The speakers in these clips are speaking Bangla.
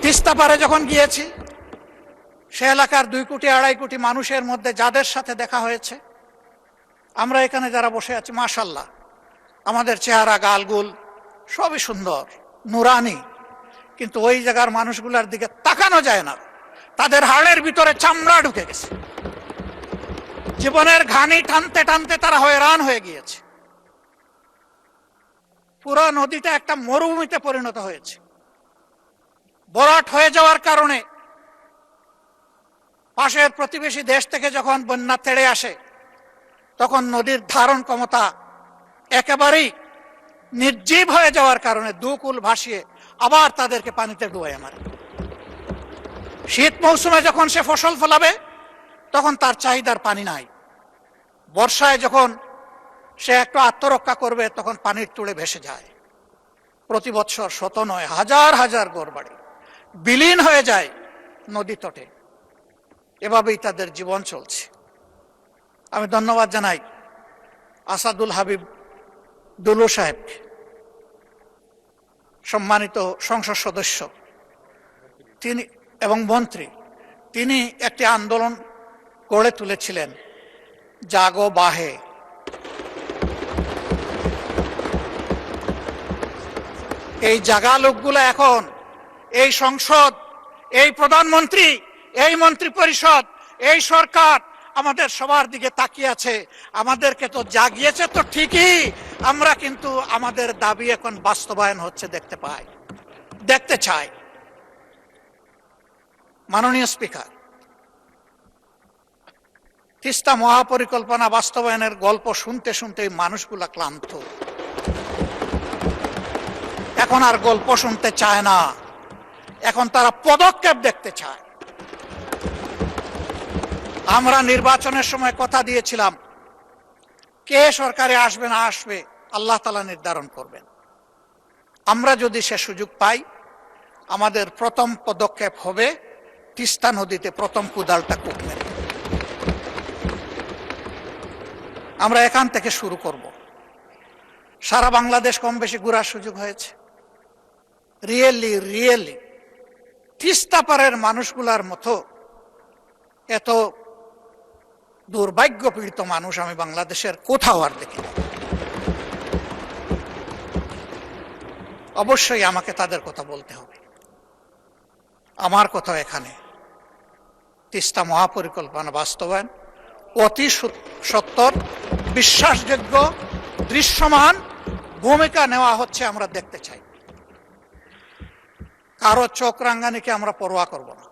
তিস্তা পারে যখন গিয়েছি, সে এলাকার 2 কোটি 2.5 কোটি মানুষের মধ্যে যাদের সাথে দেখা হয়েছে, আমরা এখানে যারা বসে আছি, মাশাআল্লাহ আমাদের চেহারা গালগুল সবই সুন্দর, নুরানি, কিন্তু ওই জায়গার মানুষগুলোর দিকে তাকানো যায় না। তাদের হাড়ের ভিতরে চামড়া ঢুকে গেছে, জীবনের ঘানি টানতে টানতে তারা হয়রান হয়ে গিয়েছে। পুরো নদীটা একটা মরুভূমিতে পরিণত হয়েছে। ভরাট হয়ে যাওয়ার কারণে পাশের প্রতিবেশী দেশ থেকে যখন বন্যা তেড়ে আসে, তখন নদীর ধারণ ক্ষমতা একেবারেই নির্জীব হয়ে যাওয়ার কারণে 2 কূল ভাসিয়ে আবার তাদেরকে পানিতে ডুবাইয়া মারে। শীত মৌসুমে যখন সে ফসল ফলাবে, তখন তার চাহিদার পানি নাই। বর্ষায় যখন সে একটু আত্মরক্ষা করবে, তখন পানির তুড়ে ভেসে যায়। প্রতি বৎসর শত নয় হাজার হাজার ঘরবাড়ি বিলীন হয়ে যায় নদী তটে। এভাবেই তাদের জীবন চলছে। আমি ধন্যবাদ জানাই আসাদুল হাবিব দুলু সাহেবকে, সম্মানিত সংসদ সদস্য তিনি এবং মন্ত্রী। তিনি একটি আন্দোলন গড়ে তুলেছিলেন, জাগো বাহে। এই জাগা লোকগুলো এখন এই সংসদ, এই প্রধানমন্ত্রী, এই মন্ত্রী পরিষদ, এই সরকার আমাদের সবার দিকে তাকিয়ে আছে। আমাদেরকে তো জাগিয়েছে তো ঠিকই, আমরা কিন্তু আমাদের দাবি এখন বাস্তবায়ন হচ্ছে দেখতে চাই। মাননীয় স্পিকার, তিস্তা মহাপরিকল্পনা বাস্তবায়নের গল্প শুনতে শুনতে মানুষগুলা ক্লান্ত। এখন আর গল্প শুনতে চায় না, এখন তারা পদক্ষেপ দেখতে চায়। আমরা নির্বাচনের সময় কথা দিয়েছিলাম, কে সরকারে আসবে না আসবে আল্লাহ তাআলা নির্ধারণ করবেন। আমরা যদি সে সুযোগ পাই, আমাদের প্রথম পদক্ষেপ হবে তিস্তা নদীতে প্রথম কুদালটা কূপ মেরে। আমরা এখান থেকে শুরু করব। সারা বাংলাদেশ কম বেশি ঘোরার সুযোগ হয়েছে। রিয়েলি তিস্তা পারের মানুষগুলার মতো এত দুর্ভাগ্য পীড়িত মানুষ আমি বাংলাদেশের কোথাও আর দেখি না। অবশ্যই আমাকে তাদের কথা বলতে হবে। আমার কথা এখানে তিস্তা মহাপরিকল্পনা বাস্তবায়ন অতি সত্বর, বিশ্বাসযোগ্য, দৃশ্যমান ভূমিকা নেওয়া হচ্ছে, আমরা দেখতে চাই। কারো চোখ রাঙ্গানিকে আমরা পরোয়া করব না।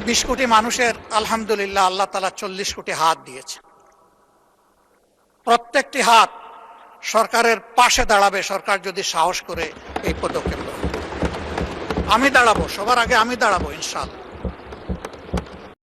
20 কোটি মানুষের আলহামদুলিল্লাহ আল্লাহ তাআলা 40 কোটি হাত দিয়েছে। প্রত্যেকটি হাত সরকারের পাশে দাঁড়াবে, সরকার যদি সাহস করে এই পদক্ষেপ নেয়। আমি দাঁড়াবো, সবার আগে আমি দাঁড়াবো ইনশাআল্লাহ।